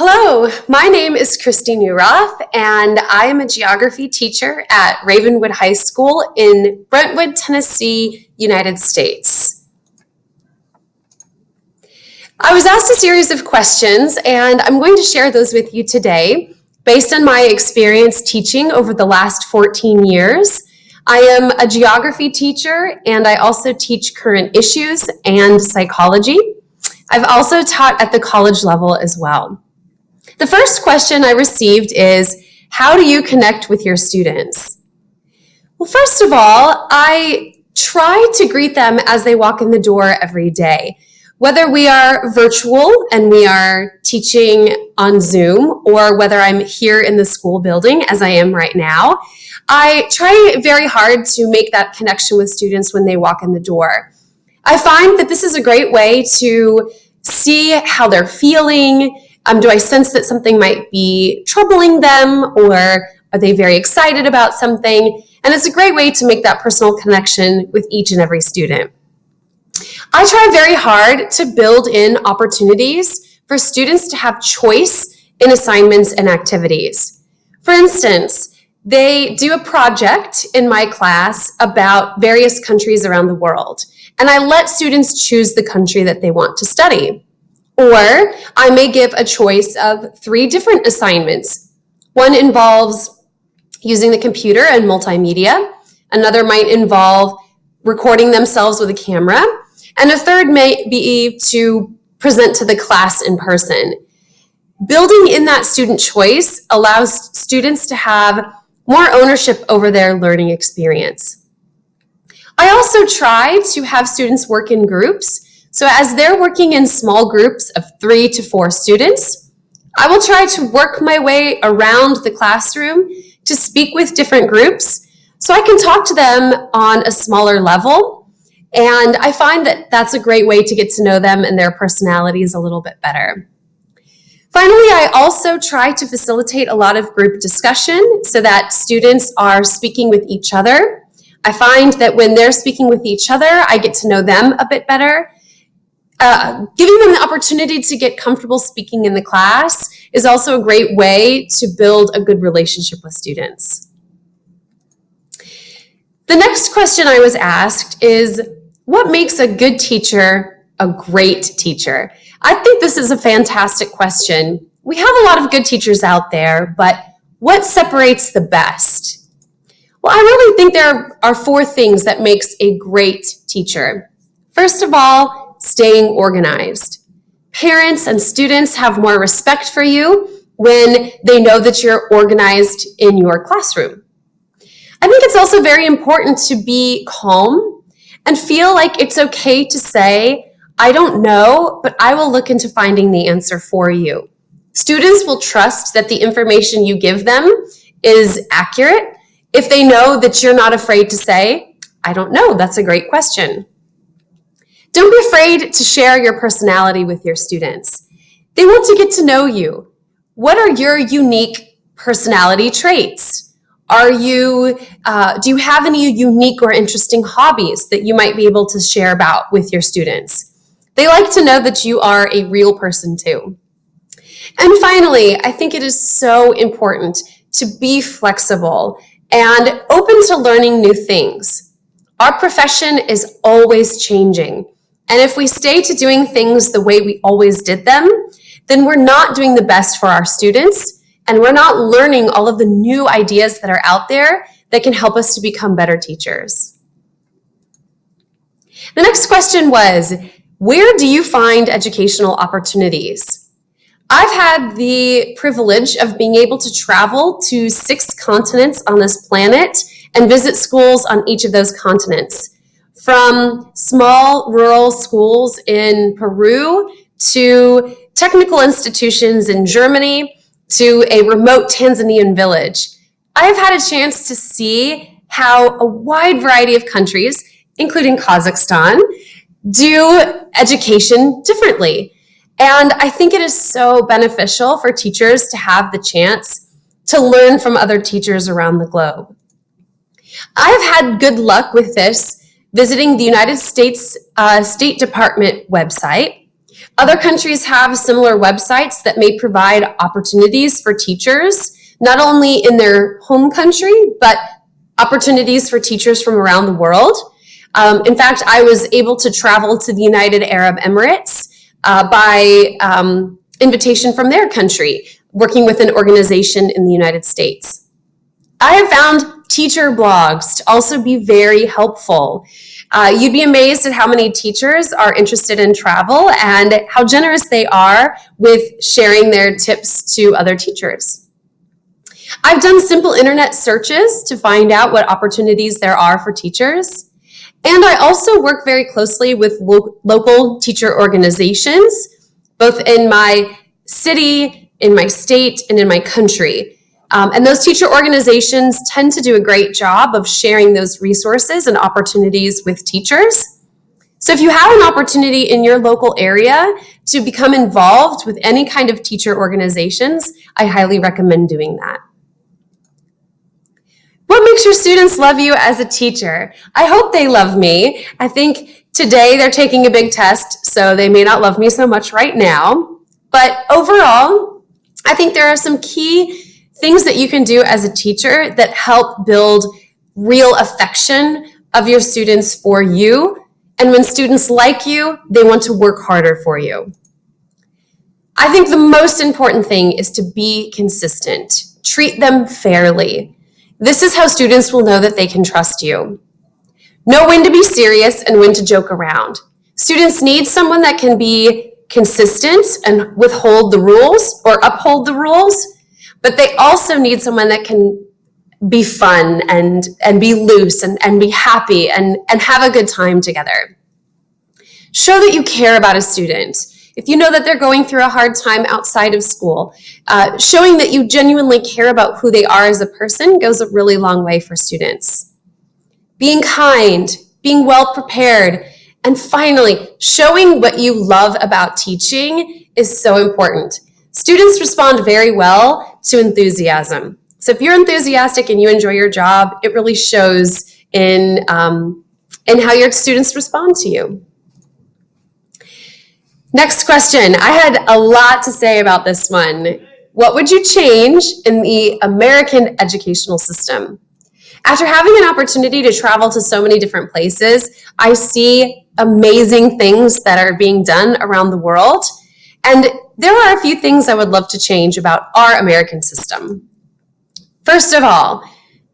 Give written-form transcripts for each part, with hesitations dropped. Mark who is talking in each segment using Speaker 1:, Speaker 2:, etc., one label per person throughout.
Speaker 1: Hello, my name is Kristi Neuroth, and I am a geography teacher at Ravenwood High School in Brentwood, Tennessee, United States. I was asked a series of questions, and I'm going to share those with you today based on my experience teaching over the last 14 years. I am a geography teacher, and I also teach current issues and psychology. I've also taught at the college level as well. The first question I received is, how do you connect with your students? Well, first of all, I try to greet them as they walk in the door every day. Whether we are virtual and we are teaching on Zoom, or whether I'm here in the school building as I am right now, I try very hard to make that connection with students when they walk in the door. I find that this is a great way to see how they're feeling. Do I sense that something might be troubling them, or are they very excited about something? And it's a great way to make that personal connection with each and every student. I try very hard to build in opportunities for students to have choice in assignments and activities. For instance, they do a project in my class about various countries around the world, and I let students choose the country that they want to study. Or I may give a choice of 3 different assignments. One involves using the computer and multimedia. Another might involve recording themselves with a camera. And a third may be to present to the class in person. Building in that student choice allows students to have more ownership over their learning experience. I also try to have students work in groups. So as they're working in small groups of 3 to 4 students, I will try to work my way around the classroom to speak with different groups so I can talk to them on a smaller level. And I find that that's a great way to get to know them and their personalities a little bit better. Finally, I also try to facilitate a lot of group discussion so that students are speaking with each other. I find that when they're speaking with each other, I get to know them a bit better. Giving them the opportunity to get comfortable speaking in the class is also a great way to build a good relationship with students. The next question I was asked is, what makes a good teacher a great teacher? I think this is a fantastic question. We have a lot of good teachers out there, but what separates the best? Well, I really think there are 4 things that makes a great teacher. First of all, staying organized. Parents and students have more respect for you when they know that you're organized in your classroom. I think it's also very important to be calm and feel like it's okay to say, I don't know, but I will look into finding the answer for you. Students will trust that the information you give them is accurate if they know that you're not afraid to say, I don't know, that's a great question. Don't be afraid to share your personality with your students. They want to get to know you. What are your unique personality traits? Do you have any unique or interesting hobbies that you might be able to share about with your students? They like to know that you are a real person too. And finally, I think it is so important to be flexible and open to learning new things. Our profession is always changing. And if we stay to doing things the way we always did them, then we're not doing the best for our students, and we're not learning all of the new ideas that are out there that can help us to become better teachers. The next question was, where do you find educational opportunities? I've had the privilege of being able to travel to 6 continents on this planet and visit schools on each of those continents. From small rural schools in Peru to technical institutions in Germany to a remote Tanzanian village, I've had a chance to see how a wide variety of countries, including Kazakhstan, do education differently. And I think it is so beneficial for teachers to have the chance to learn from other teachers around the globe. I've had good luck with this visiting the United States State Department website. Other countries have similar websites that may provide opportunities for teachers, not only in their home country, but opportunities for teachers from around the world. In fact, I was able to travel to the United Arab Emirates by invitation from their country, working with an organization in the United States. I have found teacher blogs to also be very helpful. You'd be amazed at how many teachers are interested in travel and how generous they are with sharing their tips to other teachers. I've done simple internet searches to find out what opportunities there are for teachers. And I also work very closely with local teacher organizations, both in my city, in my state, and in my country. And those teacher organizations tend to do a great job of sharing those resources and opportunities with teachers. So if you have an opportunity in your local area to become involved with any kind of teacher organizations, I highly recommend doing that. What makes your students love you as a teacher? I hope they love me. I think today they're taking a big test, so they may not love me so much right now. But overall, I think there are some key things that you can do as a teacher that help build real affection of your students for you. And when students like you, they want to work harder for you. I think the most important thing is to be consistent. Treat them fairly. This is how students will know that they can trust you. Know when to be serious and when to joke around. Students need someone that can be consistent and withhold the rules or uphold the rules, but they also need someone that can be fun and be loose and be happy and have a good time together. Show that you care about a student. If you know that they're going through a hard time outside of school, showing that you genuinely care about who they are as a person goes a really long way for students. Being kind, being well prepared, and finally, showing what you love about teaching is so important. Students respond very well to enthusiasm. So if you're enthusiastic and you enjoy your job, it really shows in how your students respond to you. Next question. I had a lot to say about this one. What would you change in the American educational system? After having an opportunity to travel to so many different places, I see amazing things that are being done around the world. And there are a few things I would love to change about our American system. First of all,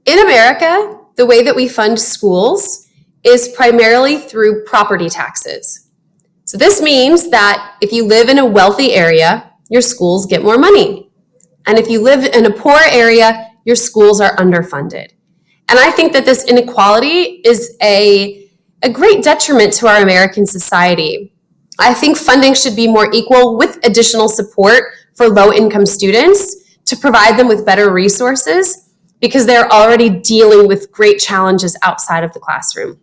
Speaker 1: in America, the way that we fund schools is primarily through property taxes. So this means that if you live in a wealthy area, your schools get more money. And if you live in a poor area, your schools are underfunded. And I think that this inequality is a great detriment to our American society. I think funding should be more equal with additional support for low-income students to provide them with better resources because they're already dealing with great challenges outside of the classroom.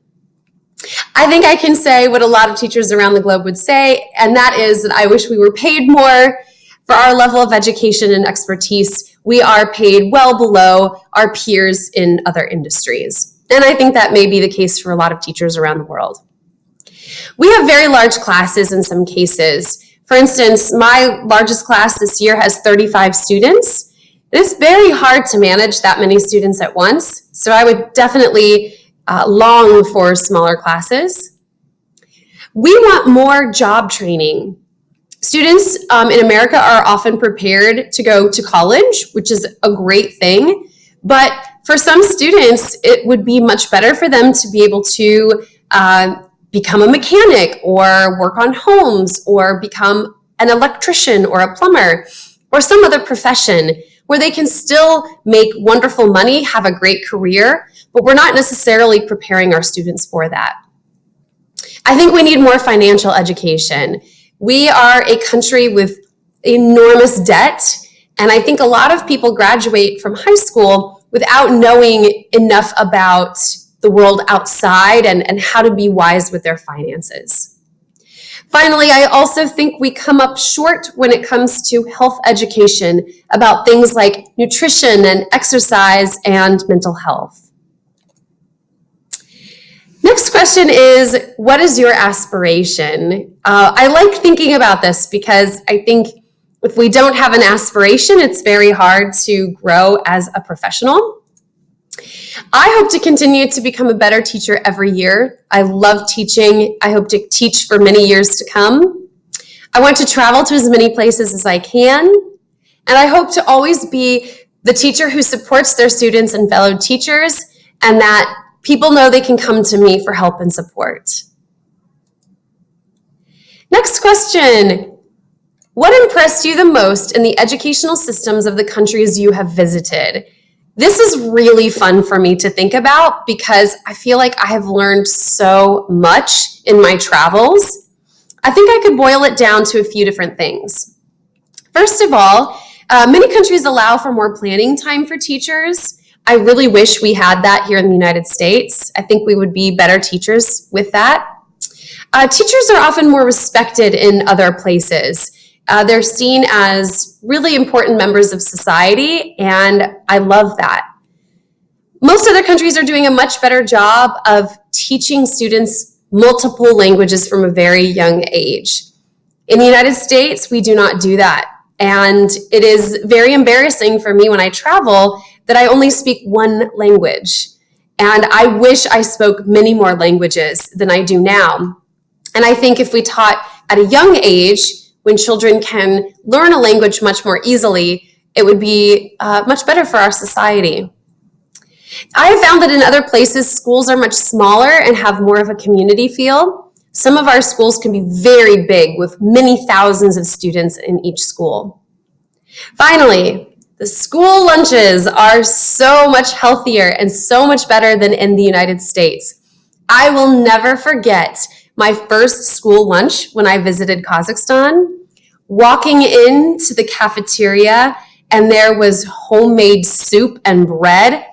Speaker 1: I think I can say what a lot of teachers around the globe would say, and that is that I wish we were paid more for our level of education and expertise. We are paid well below our peers in other industries. And I think that may be the case for a lot of teachers around the world. We have very large classes in some cases. For instance, my largest class this year has 35 students. It is very hard to manage that many students at once, so I would definitely long for smaller classes. We want more job training. Students in America are often prepared to go to college, which is a great thing, but for some students, it would be much better for them to be able to become a mechanic or work on homes or become an electrician or a plumber or some other profession where they can still make wonderful money, have a great career, but we're not necessarily preparing our students for that. I think we need more financial education. We are a country with enormous debt, and I think a lot of people graduate from high school without knowing enough about the world outside and how to be wise with their finances. Finally, I also think we come up short when it comes to health education about things like nutrition and exercise and mental health. Next question is, what is your aspiration? I like thinking about this because I think if we don't have an aspiration, it's very hard to grow as a professional. I hope to continue to become a better teacher every year. I love teaching. I hope to teach for many years to come. I want to travel to as many places as I can. And I hope to always be the teacher who supports their students and fellow teachers, and that people know they can come to me for help and support. Next question. What impressed you the most in the educational systems of the countries you have visited? This is really fun for me to think about because I feel like I have learned so much in my travels. I think I could boil it down to a few different things. First of all, many countries allow for more planning time for teachers. I really wish we had that here in the United States. I think we would be better teachers with that. Teachers are often more respected in other places. They're seen as really important members of society, and I love that. Most other countries are doing a much better job of teaching students multiple languages from a very young age. In the United States, we do not do that. And it is very embarrassing for me when I travel that I only speak one language. And I wish I spoke many more languages than I do now. And I think if we taught at a young age, when children can learn a language much more easily, it would be much better for our society. I have found that in other places, schools are much smaller and have more of a community feel. Some of our schools can be very big with many thousands of students in each school. Finally, the school lunches are so much healthier and so much better than in the United States. I will never forget my first school lunch when I visited Kazakhstan, walking into the cafeteria and there was homemade soup and bread.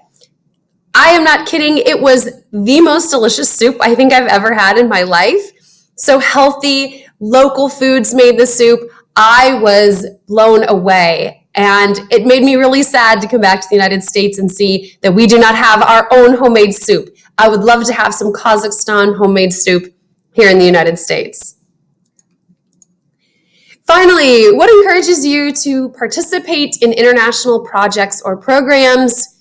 Speaker 1: I am not kidding. It was the most delicious soup I think I've ever had in my life. So healthy, local foods made the soup. I was blown away. And it made me really sad to come back to the United States and see that we do not have our own homemade soup. I would love to have some Kazakhstan homemade soup here in the United States. Finally, what encourages you to participate in international projects or programs?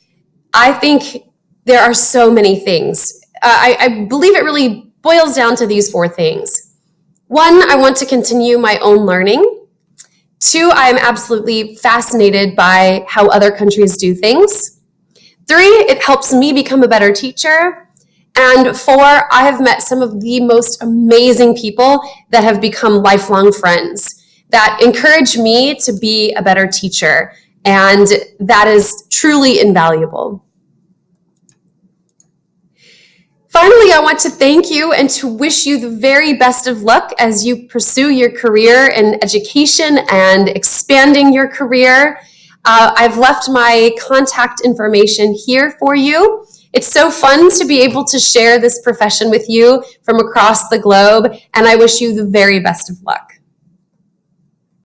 Speaker 1: I think there are so many things. I believe it really boils down to these four things. One, I want to continue my own learning. Two, I am absolutely fascinated by how other countries do things. Three, it helps me become a better teacher. And four, I have met some of the most amazing people that have become lifelong friends that encourage me to be a better teacher. And that is truly invaluable. Finally, I want to thank you and to wish you the very best of luck as you pursue your career in education and expanding your career. I've left my contact information here for you. It's so fun to be able to share this profession with you from across the globe, and I wish you the very best of luck.